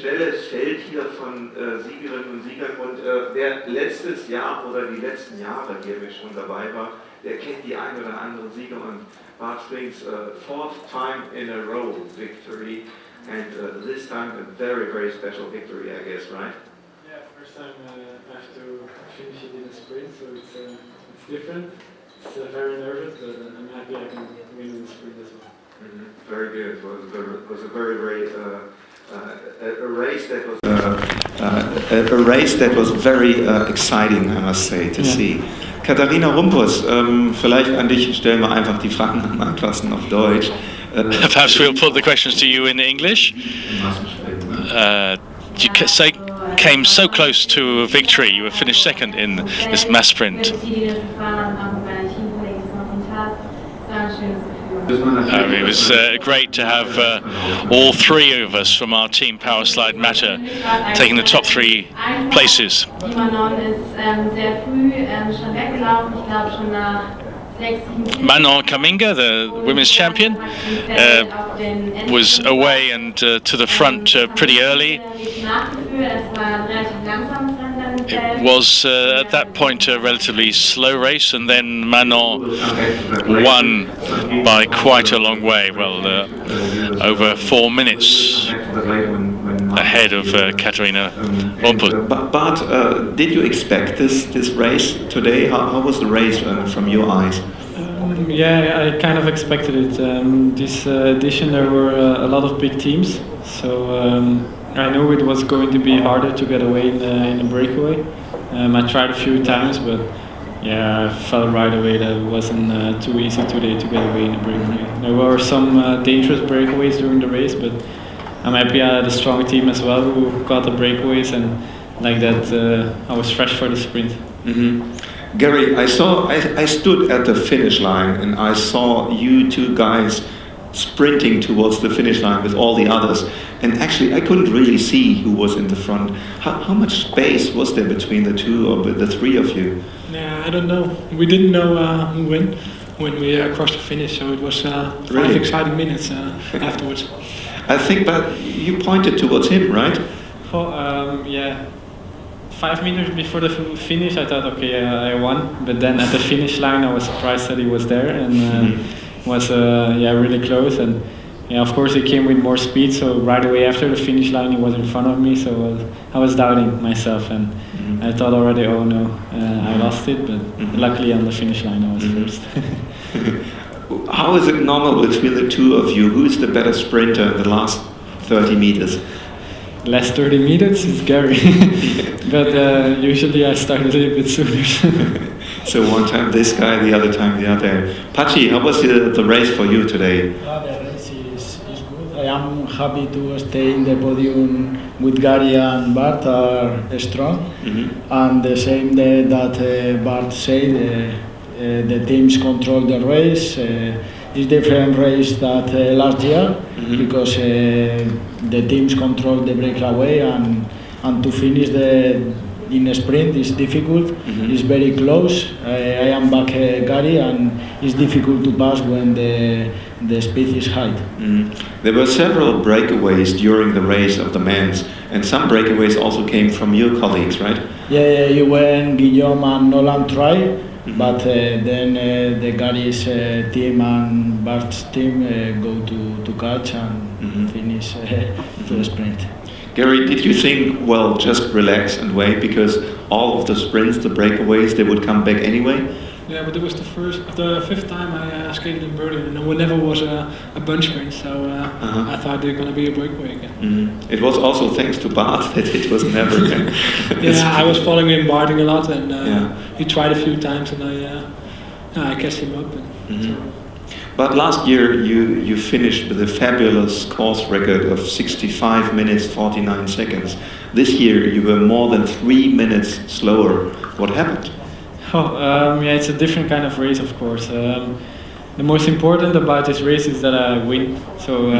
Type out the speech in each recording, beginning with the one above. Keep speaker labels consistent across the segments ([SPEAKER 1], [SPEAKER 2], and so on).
[SPEAKER 1] schnelles Feld hier von Siegerinnen und Siegern und wer letztes Jahr oder die letzten Jahre hier schon dabei war, der kennt die ein oder andere Sieger und Bart Swings fourth time in a row victory and this time a very, very special victory, I guess, right?
[SPEAKER 2] Yeah, first time I have to finish it in a sprint, so it's different. It's very nervous, but I'm happy I can win in the sprint as well.
[SPEAKER 1] Mm-hmm. Very good. It was a very, very a race that was very exciting, I must say, to see. Katharina Rumpus, vielleicht an dich stellen wir einfach die Fragen am einfachsten auf Deutsch.
[SPEAKER 3] Perhaps we'll put the questions to you in English. You came so close to a victory. You were finished second in this mass sprint. It was great to have all three of us from our team Powerslide Matter taking the top 3 places. Manon Kamminga, the women's champion, was away and to the front pretty early. It was at that point a relatively slow race, and then Manon won by quite a long way, well over 4 minutes ahead of Katharina Rumpus.
[SPEAKER 1] Bart, did you expect this race today? How was the race from your eyes?
[SPEAKER 2] Yeah, I kind of expected it. This edition there were a lot of big teams, so I knew it was going to be harder to get away in the breakaway. I tried a few times, but yeah, I felt right away that it wasn't too easy today to get away in the breakaway. There were some dangerous breakaways during the race, but I'm happy I had a strong team as well who got the breakaways, and like that I was fresh for the sprint.
[SPEAKER 1] Mm-hmm. Gary, I stood at the finish line and I saw you two guys sprinting towards the finish line with all the others, and actually I couldn't really see who was in the front. How much space was there between the two or the three of you?
[SPEAKER 2] Yeah, I don't know. We didn't know who won when we crossed the finish, so it was 5 exciting minutes afterwards.
[SPEAKER 1] I think, but you pointed towards him, right?
[SPEAKER 2] Oh, yeah. 5 minutes before the finish, I thought, okay, I won. But then at the finish line, I was surprised that he was there, and was really close. And yeah, of course, he came with more speed. So right away after the finish line, he was in front of me. So I was doubting myself, and I thought already, oh no, I lost it. But luckily, on the finish line, I was first.
[SPEAKER 1] How is it normal between the two of you? Who is the better sprinter in the last 30 meters?
[SPEAKER 2] Last 30 meters is Gary, but usually I start a little bit sooner.
[SPEAKER 1] So one time this guy, the other time the other. Patxi, how was the race for you today?
[SPEAKER 4] The race is good. I am happy to stay in the podium with Gary and Bart are strong. And the same day that Bart said, the teams control the race. It's different race that last year because the teams control the breakaway and to finish in a sprint is difficult. It's very close. I am back Gary, and it's difficult to pass when the speed is high.
[SPEAKER 1] There were several breakaways during the race of the men's, and some breakaways also came from your colleagues, right?
[SPEAKER 4] Yeah, you went Guillaume and Nolan try. But then the Gary's team and Bart's team go to catch and finish to the sprint.
[SPEAKER 1] Gary, did you think, well, just relax and wait because all of the sprints, the breakaways, they would come back anyway?
[SPEAKER 2] Yeah, but it was the fifth time I skated in Berlin, and there never was a bunch sprint, so I thought there was going to be a breakaway again.
[SPEAKER 1] It was also thanks to Bart that it was never.
[SPEAKER 2] Yeah, I was following him, Barting a lot, and he tried a few times, and I catched him up.
[SPEAKER 1] But last year you finished with a fabulous course record of 65 minutes 49 seconds. This year you were more than 3 minutes slower. What happened?
[SPEAKER 2] It's a different kind of race, of course. The most important about this race is that I win. So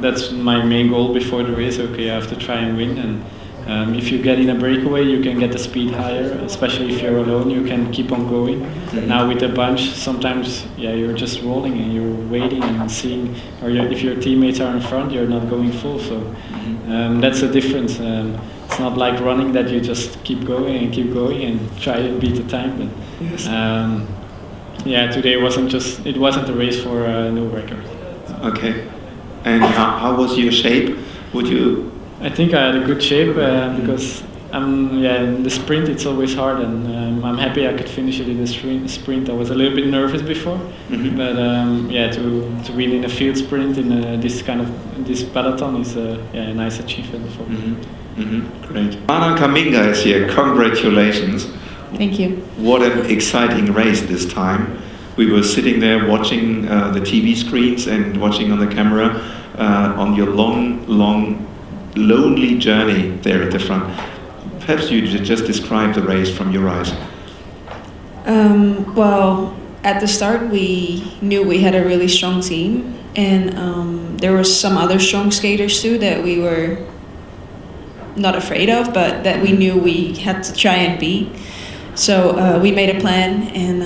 [SPEAKER 2] that's my main goal before the race. Okay, I have to try and win, and If you get in a breakaway, you can get the speed higher, especially if you're alone, you can keep on going. Now with a bunch, sometimes you're just rolling and you're waiting and seeing, or if your teammates are in front, you're not going full. So that's the difference. It's not like running that you just keep going and try to beat the time. But today it wasn't a race for a new record.
[SPEAKER 1] Okay. And how was your shape?
[SPEAKER 2] I think I had a good shape because in the sprint it's always hard, and I'm happy I could finish it in the sprint. I was a little bit nervous before, but to win in a field sprint in this peloton is a nice achievement for me.
[SPEAKER 1] Great. Manon Kamminga is here. Congratulations.
[SPEAKER 5] Thank you.
[SPEAKER 1] What an exciting race this time. We were sitting there watching the TV screens and watching on the camera on your long, lonely journey there at the front. Perhaps you just describe the race from your eyes.
[SPEAKER 5] Well, at the start we knew we had a really strong team, and there were some other strong skaters too that we were not afraid of, but that we knew we had to try and beat. So we made a plan, and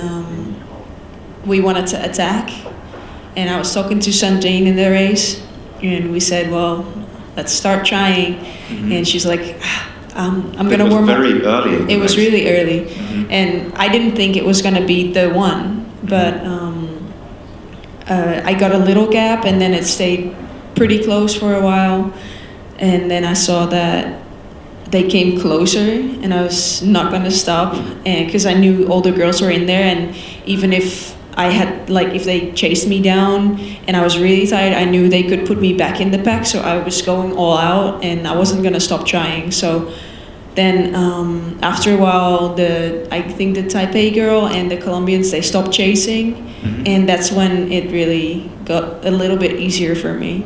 [SPEAKER 5] we wanted to attack. And I was talking to Sandrine in the race, and we said, well, let's start trying. And she's like, I'm going to warm up.
[SPEAKER 1] It was very early.
[SPEAKER 5] It was really early. And I didn't think it was going to be the one, but I got a little gap, and then it stayed pretty close for a while. And then I saw that they came closer, and I was not going to stop, and because I knew all the girls were in there, and even if I had, if they chased me down and I was really tired, I knew they could put me back in the pack, so I was going all out, and I wasn't going to stop trying. So then after a while, I think the Taipei girl and the Colombians, they stopped chasing, and that's when it really got a little bit easier for me.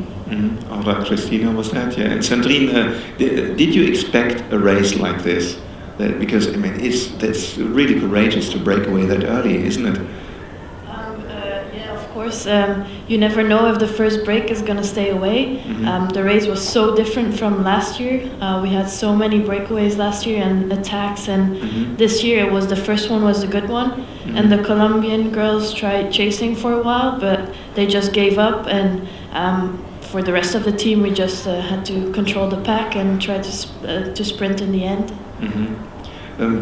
[SPEAKER 1] Alright, Christina, was that? Yeah. And Sandrine, did you expect a race like this? Because that's really courageous to break away that early, isn't it?
[SPEAKER 6] Of course. You never know if the first break is going to stay away. The race was so different from last year. We had so many breakaways last year and attacks, and this year it was the first one was a good one. And the Colombian girls tried chasing for a while, but they just gave up, and for the rest of the team, we just had to control the pack and try to sprint in the end.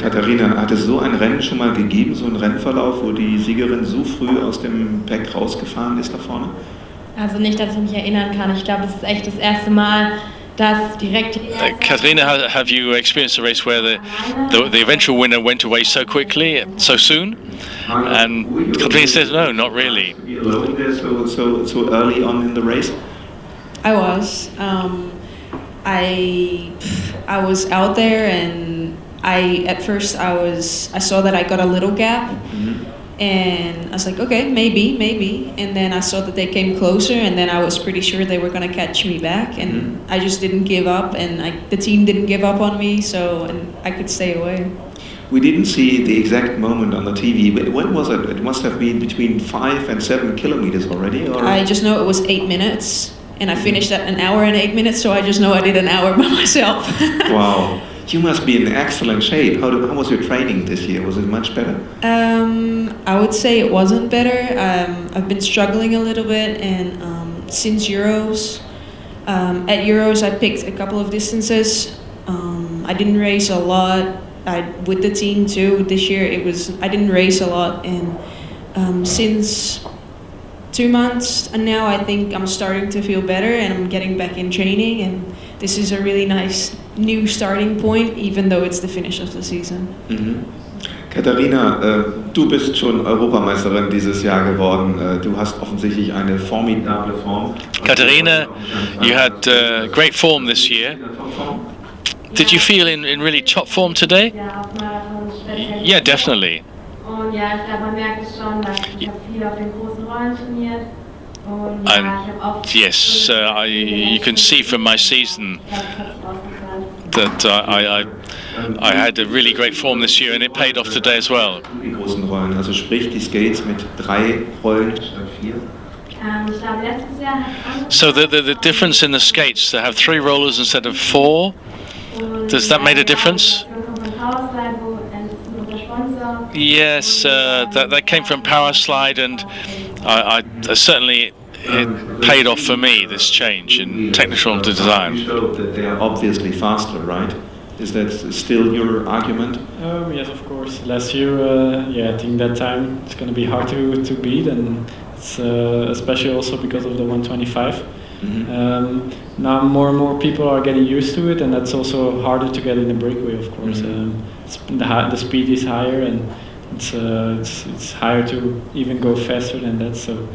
[SPEAKER 1] Katharina, hat es so ein Rennen schon mal gegeben, so einen Rennverlauf, wo die Siegerin so früh aus dem Pack rausgefahren ist da vorne?
[SPEAKER 7] Also nicht, dass ich mich erinnern kann. Ich glaube, das ist echt das erste Mal, dass direkt...
[SPEAKER 3] Katharina, have you experienced a race where the eventual winner went away so quickly, so soon? And Katharina says, no, not really.
[SPEAKER 1] You alone there so early on in the race?
[SPEAKER 5] I was. I was out there, and at first I saw that I got a little gap, and I was like, okay, maybe, and then I saw that they came closer, and then I was pretty sure they were going to catch me back, and I just didn't give up, and the team didn't give up on me, and I could stay away.
[SPEAKER 1] We didn't see the exact moment on the TV, but when was it? It must have been between 5 and 7 kilometers already, or?
[SPEAKER 5] I just know it was 8 minutes, and I finished at 1 hour and 8 minutes, so I just know I did an hour by myself.
[SPEAKER 1] Wow. You must be in excellent shape. How was your training this year? Was it much better?
[SPEAKER 5] I would say it wasn't better. I've been struggling a little bit, and since Euros, at Euros I picked a couple of distances. I didn't race a lot. With the team too. This year I didn't race a lot, and since 2 months and now I think I'm starting to feel better, and I'm getting back in training, and this is a really nice new starting point, even though it's the finish of the season.
[SPEAKER 1] Katharina, du bist schon Europameisterin dieses Jahr geworden. Du hast offensichtlich eine formidable Form.
[SPEAKER 3] Katharina, you had great form this year. Did you feel in really top form today? Yeah, definitely.
[SPEAKER 7] Und ja, ich glaube, man merkt es schon, dass ich habe viel auf den großen Rollen trainiert. Und
[SPEAKER 3] And
[SPEAKER 7] ja, ich habe auch
[SPEAKER 3] yes, you can see from my season that I had a really great form this year, and it paid off today as well.
[SPEAKER 1] Die großen Rollen, also sprich die Skates mit 3 Rollen statt 4.
[SPEAKER 7] ich glaube, letztes Jahr hat es
[SPEAKER 3] So the difference in the skates, to have 3 rollers instead of 4, Does that make a difference? Yes, that came from Powerslide, and I certainly it paid off for me, this change in technical design.
[SPEAKER 1] Showed that they are obviously faster, right? Is that still your argument?
[SPEAKER 2] Yes, of course. Last year, I think that time it's going to be hard to beat, and it's especially also because of the 125. Now more and more people are getting used to it, and that's also harder to get in the breakaway, of course. The speed is higher, and it's higher to even go faster than that. So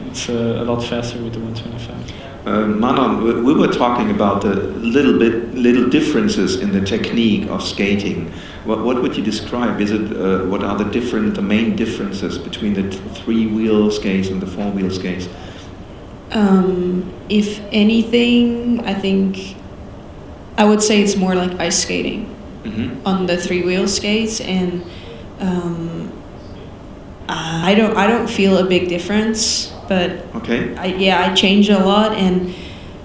[SPEAKER 2] it's a lot faster with the 125.
[SPEAKER 1] Manon, we were talking about the little differences in the technique of skating. What would you describe? Is it what are the main differences between the three-wheel skates and the four-wheel skates?
[SPEAKER 5] If anything, I think I would say it's more like ice skating on the three-wheel skates, and I don't feel a big difference. But I change a lot, and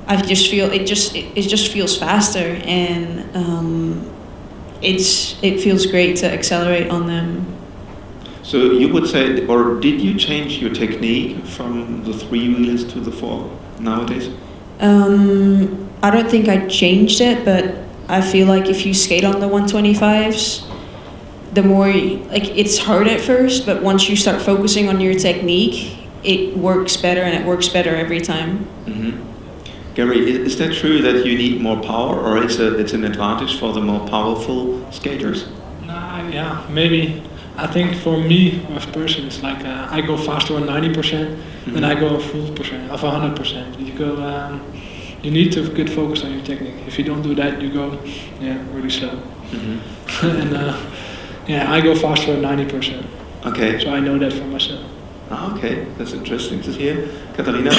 [SPEAKER 5] I just feel it just feels faster, and it feels great to accelerate on them.
[SPEAKER 1] So you would say, or did you change your technique from the three-wheelers to the four nowadays?
[SPEAKER 5] I don't think I changed it, but I feel like if you skate on the 125s, the more it's hard at first, but once you start focusing on your technique, it works better, and it works better every time.
[SPEAKER 1] Gary, is that true that you need more power, or it's an advantage for the more powerful skaters?
[SPEAKER 8] Yeah, maybe. I think for me, as a person, it's like I go faster on 90% than I go full percent of 100%. You need to get focused on your technique. If you don't do that, you go really slow. And I go faster on 90%.
[SPEAKER 1] Okay.
[SPEAKER 8] So I know that for myself.
[SPEAKER 1] Okay, that's interesting to hear. Katharina,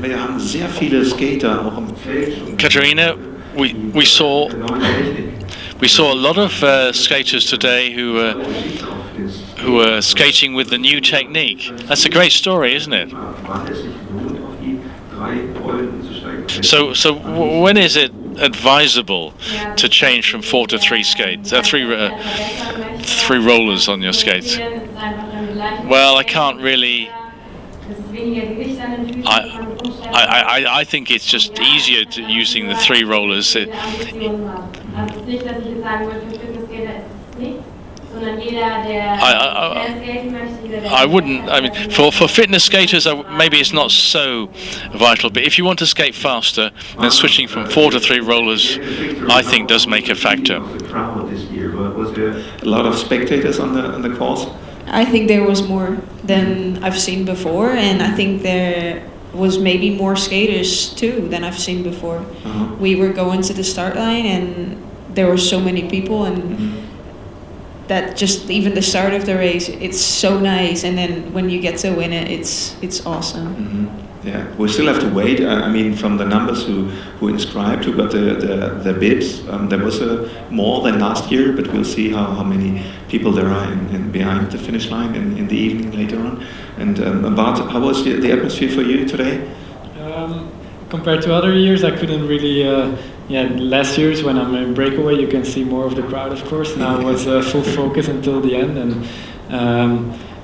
[SPEAKER 1] wir haben sehr viele Skater auch im Feld.
[SPEAKER 3] Katharina, we saw a lot of skaters today who were skating with the new technique. That's a great story, isn't it? So when is it advisable to change from 4 to 3 skates? Three rollers on your skates. Well, I can't really. I think it's just easier using the 3 rollers. I wouldn't. I mean, for fitness skaters, maybe it's not so vital. But if you want to skate faster, then switching from 4 to 3 rollers, I think, does make a factor.
[SPEAKER 1] A lot of spectators on the course.
[SPEAKER 5] I think there was more than I've seen before, and I think there was maybe more skaters too than I've seen before. We were going to the start line, and there were so many people, and that just even the start of the race, it's so nice, and then when you get to win it, it's awesome.
[SPEAKER 1] Yeah, we still have to wait. I mean, from the numbers who inscribed, who got the bids, there was more than last year, but we'll see how many people there are in behind the finish line in the evening later on. And Bart, how was the atmosphere for you today?
[SPEAKER 2] Compared to other years, I couldn't really. Last year's when I'm in breakaway, you can see more of the crowd, of course. Now it was full focus until the end, and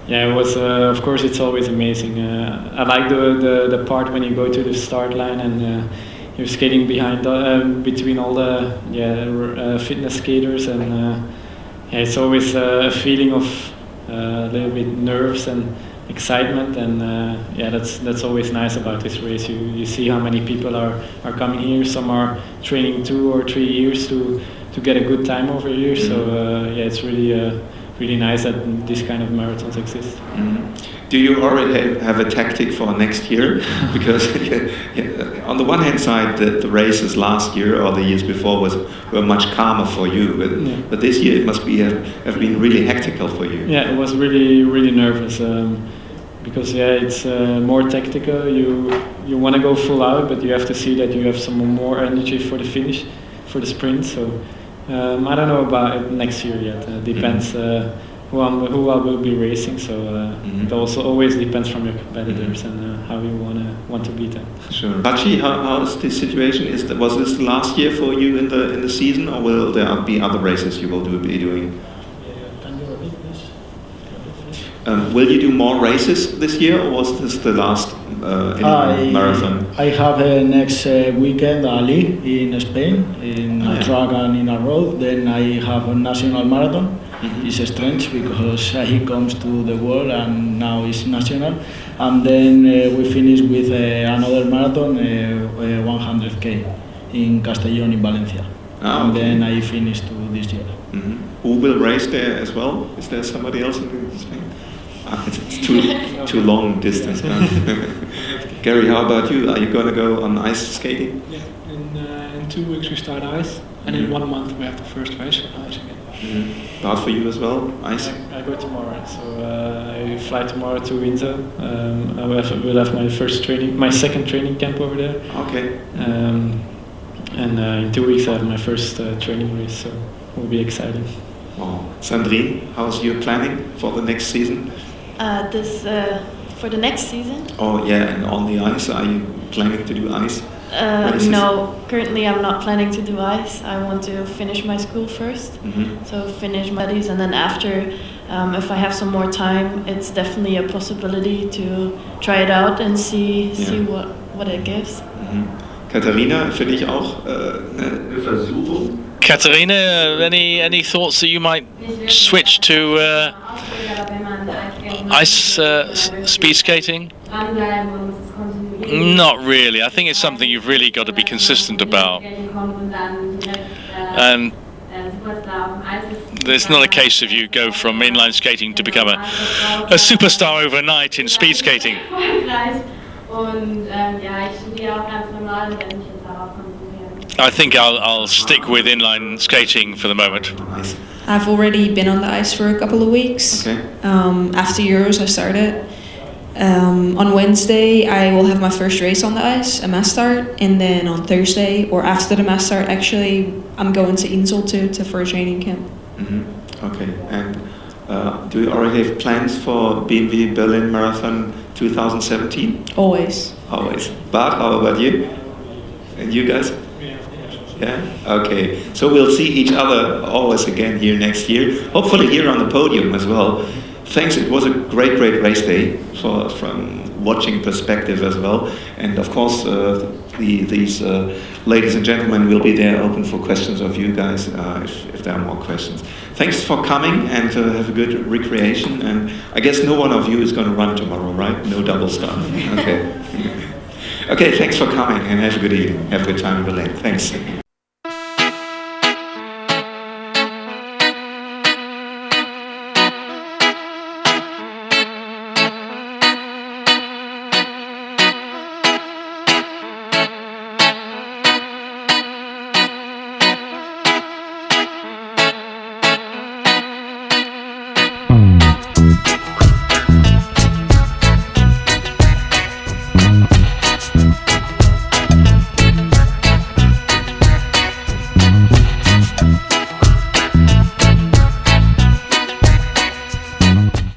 [SPEAKER 2] it was. Of course, it's always amazing. I like the part when you go to the start line and you're skating behind between all the fitness skaters, and it's always a feeling of a little bit nerves and excitement, and that's always nice about this race. You see how many people are coming here. Some are training 2 or 3 years to get a good time over here. So it's really nice that this kind of marathons exist.
[SPEAKER 1] Do you already have a tactic for next year? Because on the one hand side, the races last year or the years before were much calmer for you, but this year it must have been really hectical for you.
[SPEAKER 2] Yeah, it was really nervous because it's more tactical. You want to go full out, but you have to see that you have some more energy for the finish, for the sprint. So I don't know about it next year yet. Depends who I will be racing. So it also always depends from your competitors and how you want to beat them.
[SPEAKER 9] Sure. Patxi, how is the situation? Was this the last year for you in the season, or will there be other races you will be doing?
[SPEAKER 4] Can you repeat, please?
[SPEAKER 9] Will you do more races this year, or was this the last marathon?
[SPEAKER 4] I have next weekend a league in Spain, in a track and in a road. Then I have a national marathon. It's strange because he comes to the world and now it's national. And then we finish with another marathon, 100k in Castellón in Valencia. And then I finish to this year.
[SPEAKER 9] Who will race there as well? Is there somebody else in Spain? It's too long distance. Gary, how about you? Are you going to go on ice skating?
[SPEAKER 8] Yeah, in 2 weeks we start ice, and in 1 month we have the first race on ice again.
[SPEAKER 9] Bart, for you as well, ice?
[SPEAKER 2] I go tomorrow, so I fly tomorrow to Windsor. I will have my second training camp over there.
[SPEAKER 9] Okay.
[SPEAKER 2] And in 2 weeks I have my first training race, so it will be exciting.
[SPEAKER 9] Oh. Sandrine, how's your planning for the next season?
[SPEAKER 6] For the next season?
[SPEAKER 9] Oh yeah, and on the ice, are you planning to do ice races?
[SPEAKER 6] No, currently I'm not planning to do ice. I want to finish my school first, so finish my studies, and then after, if I have some more time, it's definitely a possibility to try it out and see what it gives.
[SPEAKER 9] Katharina, für dich auch eine Versuchung?
[SPEAKER 3] Katharina, any thoughts that you might switch to ice speed skating? Not really. I think it's something you've really got to be consistent about. And there's not a case of you go from inline skating to become a superstar overnight in speed skating. I think I'll stick with inline skating for the moment.
[SPEAKER 5] I've already been on the ice for a couple of weeks.
[SPEAKER 9] Okay.
[SPEAKER 5] After Euros I started. On Wednesday I will have my first race on the ice, a mass start, and then on Thursday, or after the mass start actually, I'm going to Insel for a training camp.
[SPEAKER 9] Okay, and do you already have plans for BMW Berlin Marathon 2017?
[SPEAKER 5] Always.
[SPEAKER 9] Always. Bart, how about you? And you guys? Yeah? Okay. So we'll see each other always again here next year. Hopefully here on the podium as well. Thanks. It was a great race day from watching perspective as well. And of course, these ladies and gentlemen will be there open for questions of you guys if there are more questions. Thanks for coming and have a good recreation. And I guess no one of you is going to run tomorrow, right? No double stuff. Okay. Okay, thanks for coming and have a good evening. Have a good time in Berlin. Thanks.